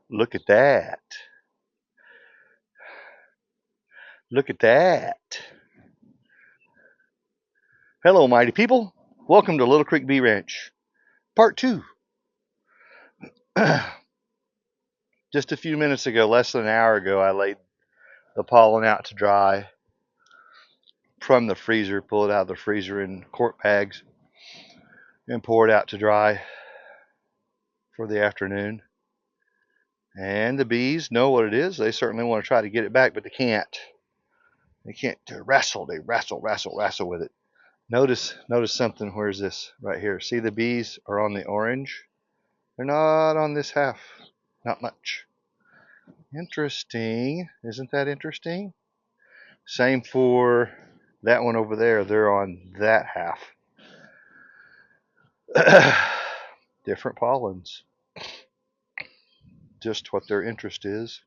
Look at that. Look at that. Hello, mighty people. Welcome to Little Creek Bee Ranch, part two. Just a few minutes ago, less than an hour ago, I laid the pollen out to dry from the freezer, pull it out of the freezer in quart bags, and pour it out to dry for the afternoon. And the bees know what it is. They certainly want to try to get it back, but they can't. They can't wrestle. They wrestle with it. Notice something. Where's this? Right here. See, the bees are on the orange. They're not on this half. Not much. Interesting. Isn't that interesting? Same for that one over there. They're on that half. Different pollens. Just what their interest is.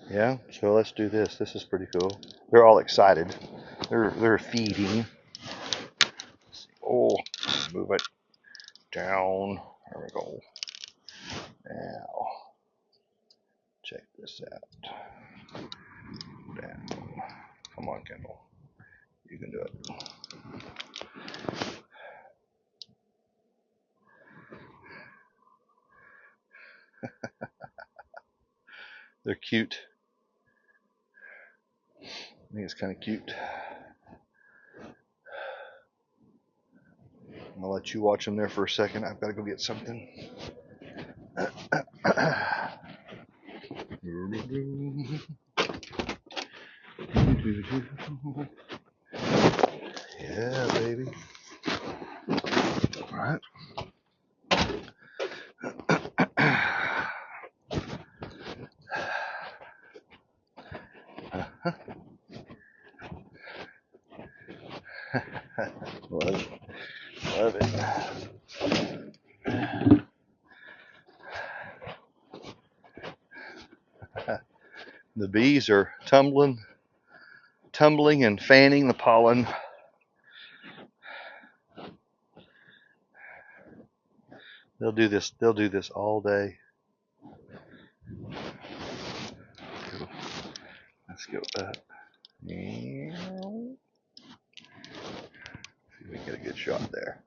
Yeah, so let's do this. This is pretty cool. They're all excited. They're feeding. Oh, move it down. There we go. Now, check this out. Down. Come on, Kendall. You can do it. They're cute. I think it's kind of cute. I'm gonna let you watch them there for a second. I've got to go get something. Yeah, baby. All right. Love it. The bees are tumbling and fanning the pollen. They'll do this all day. Let's go up. See if we can get a good shot there.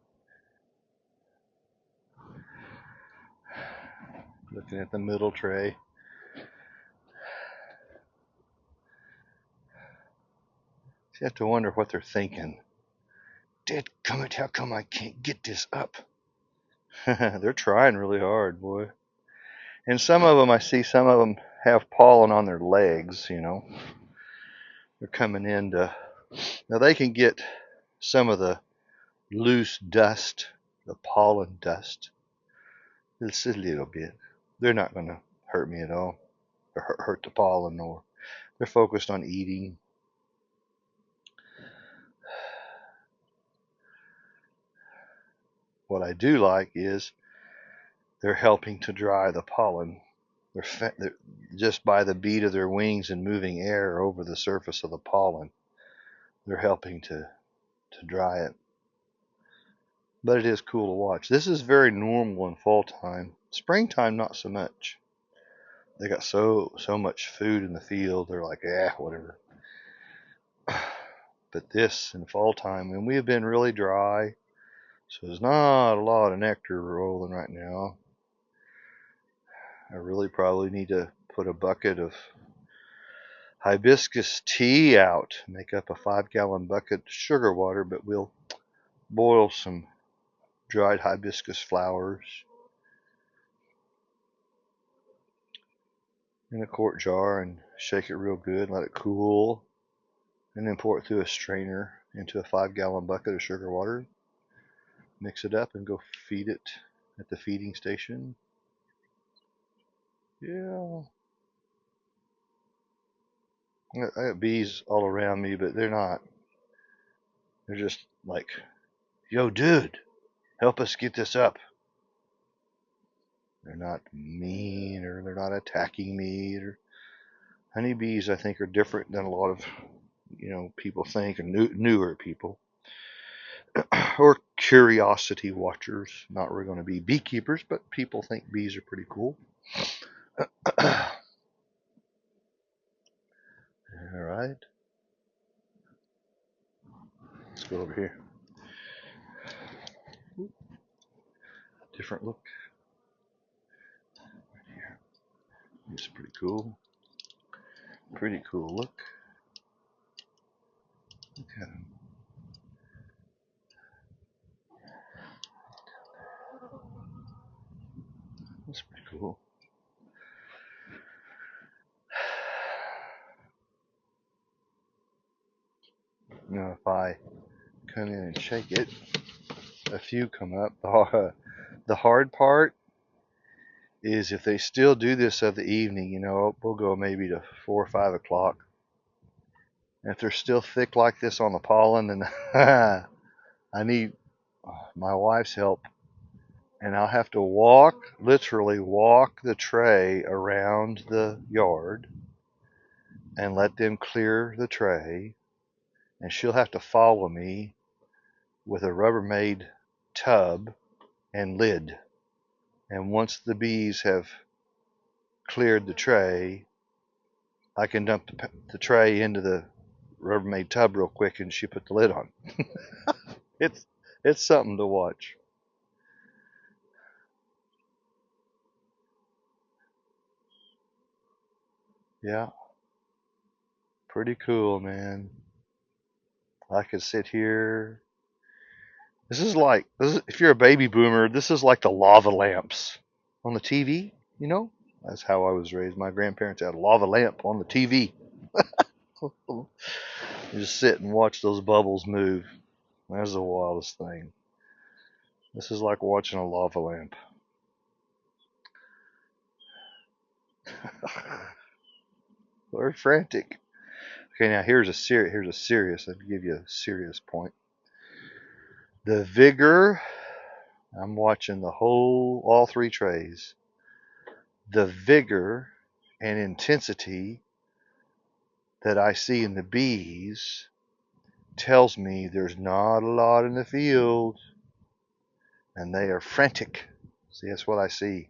Looking at the middle tray. You have to wonder what they're thinking. Dadgummit, how come I can't get this up? They're trying really hard, boy. And some of them, I see some of them have pollen on their legs, you know. They're coming in to... Now they can get some of the loose dust, the pollen dust. It's a little bit. They're not going to hurt me at all, or hurt the pollen, or they're focused on eating. What I do like is they're helping to dry the pollen. They're just by the beat of their wings and moving air over the surface of the pollen, they're helping to dry it. But it is cool to watch. This is very normal in fall time. Springtime, not so much. They got so much food in the field. They're like, whatever. But this in fall time, and we have been really dry, so there's not a lot of nectar rolling right now. I really probably need to put a bucket of hibiscus tea out, make up a 5-gallon bucket of sugar water, but we'll boil some dried hibiscus flowers in a quart jar and shake it real good, let it cool, and then pour it through a strainer into a 5-gallon bucket of sugar water. Mix it up and go feed it at the feeding station. Yeah. I got bees all around me, but they're not. They're just like, yo, dude, help us get this up. They're not mean, or they're not attacking me. Or honeybees, I think, are different than a lot of people think, and newer people, or curiosity watchers. Not really going to be beekeepers, but people think bees are pretty cool. All right, let's go over here. Different look. Right here. It's pretty cool. Pretty cool look. Look at him. That's pretty cool. Now, if I come in and shake it, a few come up. The hard part is if they still do this of the evening, we'll go maybe to 4 or 5 o'clock. And if they're still thick like this on the pollen, then I need my wife's help. And I'll have to literally walk the tray around the yard and let them clear the tray. And she'll have to follow me with a Rubbermaid tub and lid. And once the bees have cleared the tray, I can dump the tray into the Rubbermaid tub real quick, and she put the lid on. It's something to watch. Yeah, pretty cool, man. I could sit here. If you're a baby boomer, this is like the lava lamps on the TV, you know? That's how I was raised. My grandparents had a lava lamp on the TV. You just sit and watch those bubbles move. That's the wildest thing. This is like watching a lava lamp. They're frantic. Okay, now here's a serious. I'll give you a serious point. The vigor. I'm watching all three trays. The vigor and intensity that I see in the bees tells me there's not a lot in the field, and they are frantic. See, that's what I see.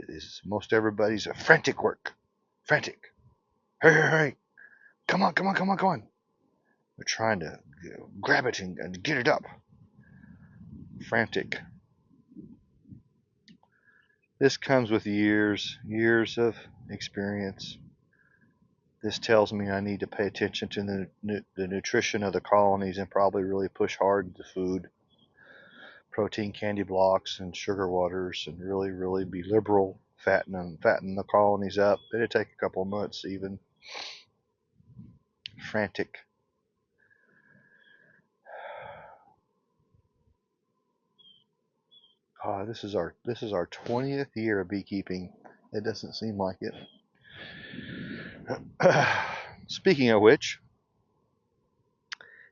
Is most everybody's a frantic work. Frantic. Hey, hey, hey. Come on, come on, come on, come on. They're trying to grab it and get it up. Frantic. This comes with years of experience. This tells me I need to pay attention to the nutrition of the colonies and probably really push hard the food, protein candy blocks and sugar waters, and really be liberal, fatten the colonies up. It'll take a couple of months even. Frantic. This is our 20th year of beekeeping. It doesn't seem like it. Speaking of which,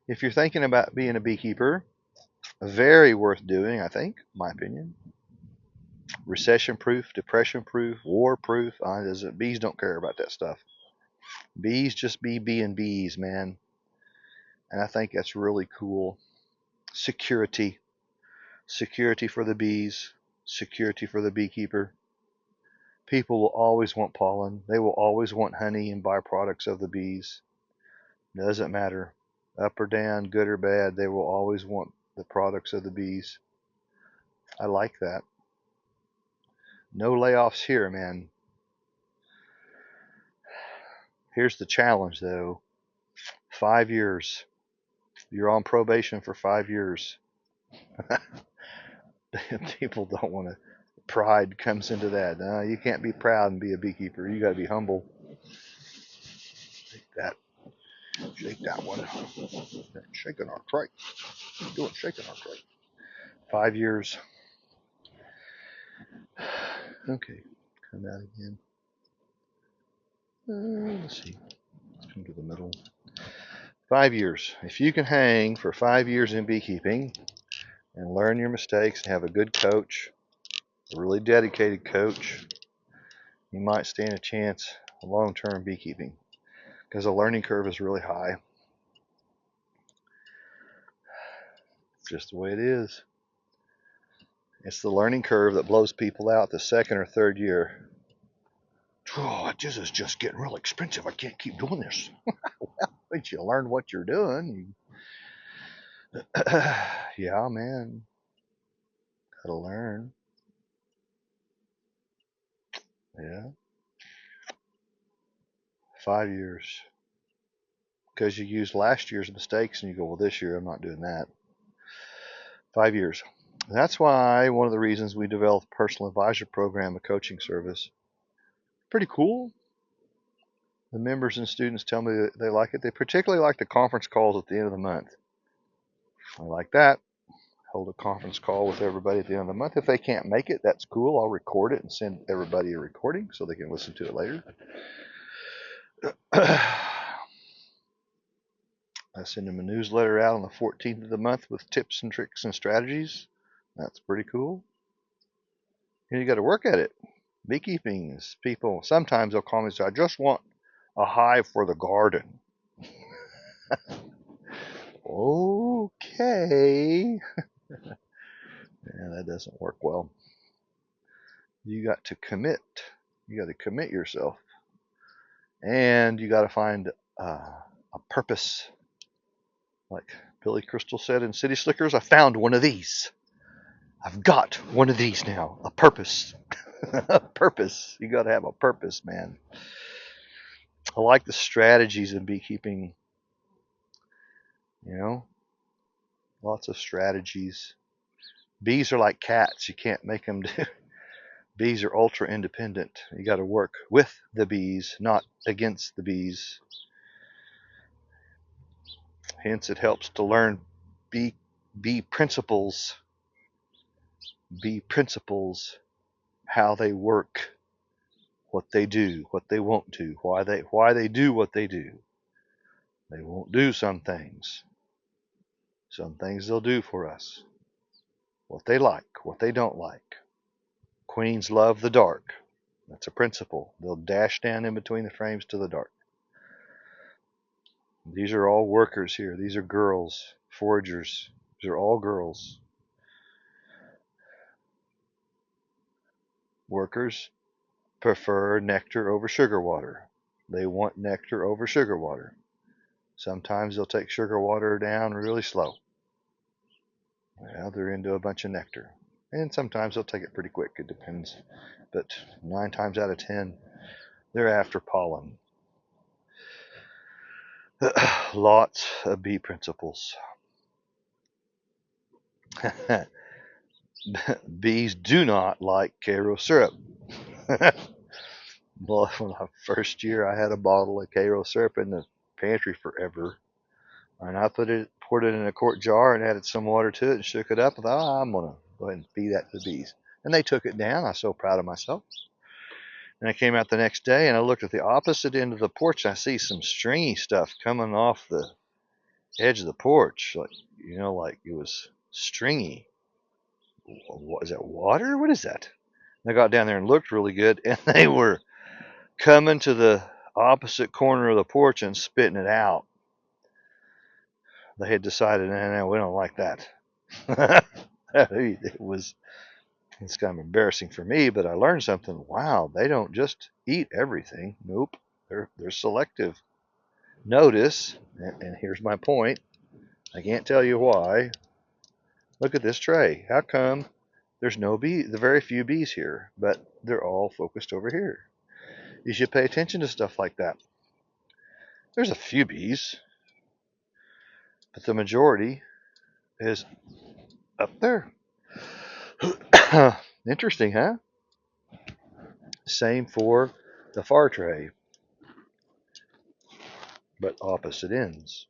if you're thinking about being a beekeeper, very worth doing, I think, my opinion. Recession proof, depression proof, war proof. Bees don't care about that stuff. Bees just be being bees, man. And I think that's really cool. Security. Security for the bees. Security for the beekeeper. People will always want pollen. They will always want honey and byproducts of the bees. Doesn't matter. Up or down, good or bad, they will always want the products of the bees. I like that. No layoffs here, man. Here's the challenge, though. 5 years. You're on probation for 5 years. People don't want to. Pride comes into that. No, you can't be proud and be a beekeeper. You got to be humble. Shake that one. Shaking our crate. Doing shaking our crate. 5 years. Okay, come out again. Let's see. Let's come to the middle. 5 years. If you can hang for 5 years in beekeeping and learn your mistakes and have a good coach, a really dedicated coach, you might stand a chance long-term beekeeping because the learning curve is really high. It's just the way it is. It's the learning curve that blows people out the second or third year. Oh, this is just getting real expensive. I can't keep doing this. Once you learn what you're doing, yeah, man, gotta learn. Yeah, 5 years. Because you use last year's mistakes and you go, well, this year I'm not doing that. 5 years. That's why one of the reasons we developed a personal advisor program, a coaching service. Pretty cool. The members and students tell me that they like it. They particularly like the conference calls at the end of the month. I like that. Hold a conference call with everybody at the end of the month. If they can't make it, that's cool. I'll record it and send everybody a recording so they can listen to it later. I send them a newsletter out on the 14th of the month with tips and tricks and strategies. That's pretty cool. And you got to work at it. Beekeeping is people, sometimes they'll call me and say, I just want a hive for the garden. Okay. Yeah, that doesn't work well. You got to commit. You got to commit yourself. And you got to find a purpose. Like Billy Crystal said in City Slickers, I found one of these. I've got one of these now. A purpose. A purpose. You got to have a purpose, man. I like the strategies in beekeeping. You know, lots of strategies. Bees are like cats. You can't make them do. Bees are ultra independent. You got to work with the bees, not against the bees. Hence, it helps to learn bee principles. Bee principles, how they work, what they do, what they won't do, why they do what they do. They won't do some things. Some things they'll do for us. What they like, what they don't like. Queens love the dark. That's a principle. They'll dash down in between the frames to the dark. These are all workers here. These are girls, foragers. These are all girls. Workers prefer nectar over sugar water. They want nectar over sugar water. Sometimes they'll take sugar water down really slow. Well, they're into a bunch of nectar. And sometimes they'll take it pretty quick. It depends. But 9 times out of 10, they're after pollen. Lots of bee principles. Bees do not like Karo syrup. Well, my first year, I had a bottle of Karo syrup in the pantry forever. And I poured it in a quart jar and added some water to it and shook it up. I thought, oh, I'm going to go ahead and feed that to the bees. And they took it down. I was so proud of myself. And I came out the next day and I looked at the opposite end of the porch. And I see some stringy stuff coming off the edge of the porch. Like it was stringy. What is that, water? What is that? And I got down there and looked really good. And they were coming to the opposite corner of the porch and spitting it out. They had decided, no, we don't like that. It's kind of embarrassing for me, but I learned something. Wow, they don't just eat everything. Nope, they're selective. Notice, and here's my point. I can't tell you why. Look at this tray. How come there's no bee? The very few bees here, but they're all focused over here. You should pay attention to stuff like that. There's a few bees, but the majority is up there. Interesting, huh? Same for the far tray, but opposite ends.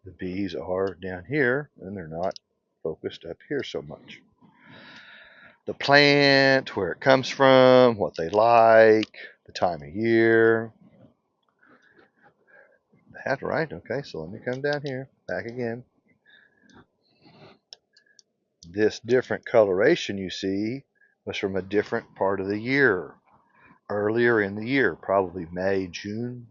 The bees are down here, and they're not focused up here so much. The plant, where it comes from, what they like, the time of year. That's right. Okay, so let me come down here, back again. This different coloration you see was from a different part of the year, earlier in the year, probably May, June.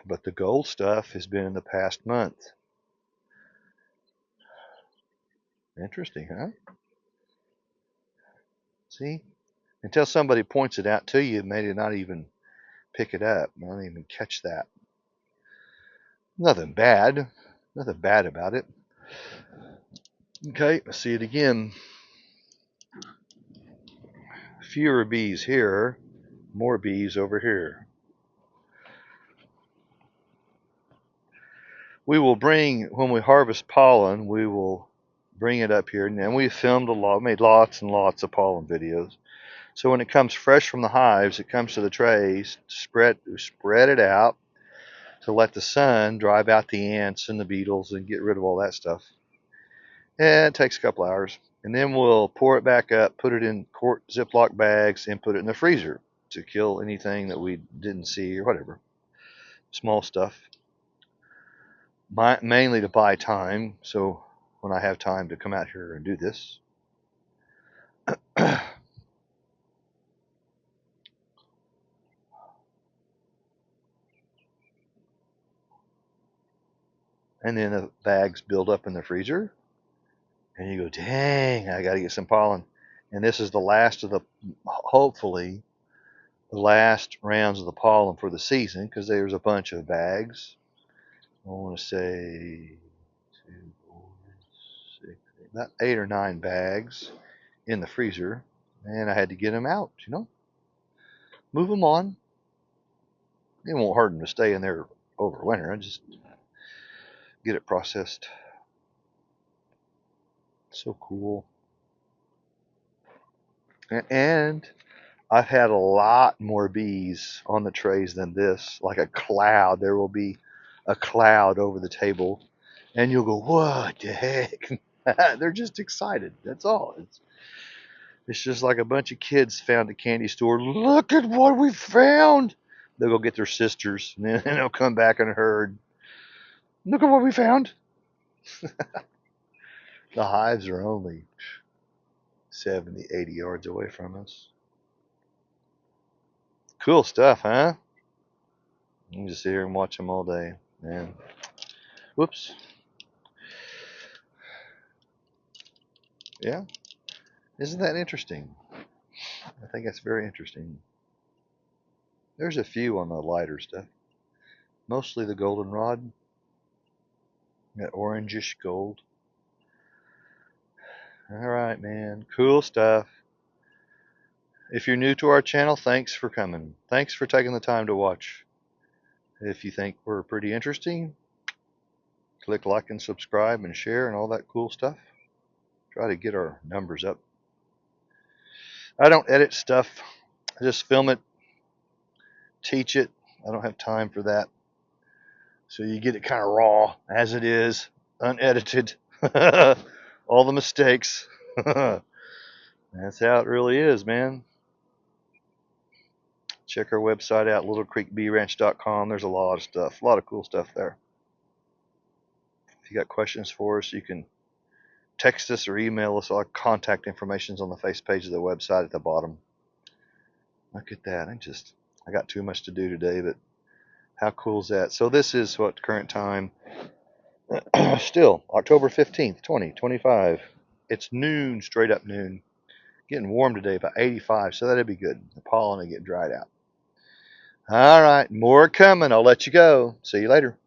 But the gold stuff has been in the past month. Interesting, huh? See? Until somebody points it out to you, maybe not even pick it up, not even catch that. Nothing bad. Nothing bad about it. Okay, let's see it again. Fewer bees here, more bees over here. We will bring, when we harvest pollen, we will bring it up here. And we filmed a lot, made lots and lots of pollen videos. So when it comes fresh from the hives, it comes to the trays, spread it out to let the sun drive out the ants and the beetles and get rid of all that stuff. And it takes a couple hours. And then we'll pour it back up, put it in quart Ziploc bags, and put it in the freezer to kill anything that we didn't see or whatever. Small stuff. Mainly to buy time, so when I have time to come out here and do this. And then the bags build up in the freezer, and you go, dang, I got to get some pollen. And this is the last of the, hopefully, the last rounds of the pollen for the season, because there's a bunch of bags. I want to say 2, 4, 6, about 8 or 9 bags in the freezer, and I had to get them out, move them on. It won't hurt them to stay in there over winter. I just get it processed. So cool. And I've had a lot more bees on the trays than this, like a cloud. There will be a cloud over the table, and you'll go, what the heck? They're just excited. That's all. It's just like a bunch of kids found a candy store. Look at what we found. They'll go get their sisters, and then they'll come back in a herd. Look at what we found. The hives are only 70, 80 yards away from us. Cool stuff, huh? You can just sit here and watch them all day. Man. Whoops. Yeah. Isn't that interesting? I think that's very interesting. There's a few on the lighter stuff. Mostly the goldenrod. That orangish gold. Alright, man. Cool stuff. If you're new to our channel, thanks for coming. Thanks for taking the time to watch. If you think we're pretty interesting, click like and subscribe and share and all that cool stuff. Try to get our numbers up. I don't edit stuff. I just film it, teach it. I don't have time for that. So you get it kind of raw as it is, unedited. All the mistakes. That's how it really is, man. Check our website out, littlecreekbeeranch.com. There's a lot of stuff, a lot of cool stuff there. If you got questions for us, you can text us or email us. Our contact information is on the face page of the website at the bottom. Look at that. I got too much to do today, but how cool is that? So this is what current time, still October 15th, 2025. It's noon, straight up noon. Getting warm today, about 85, so that'd be good. The pollen will get dried out. All right, more coming. I'll let you go. See you later.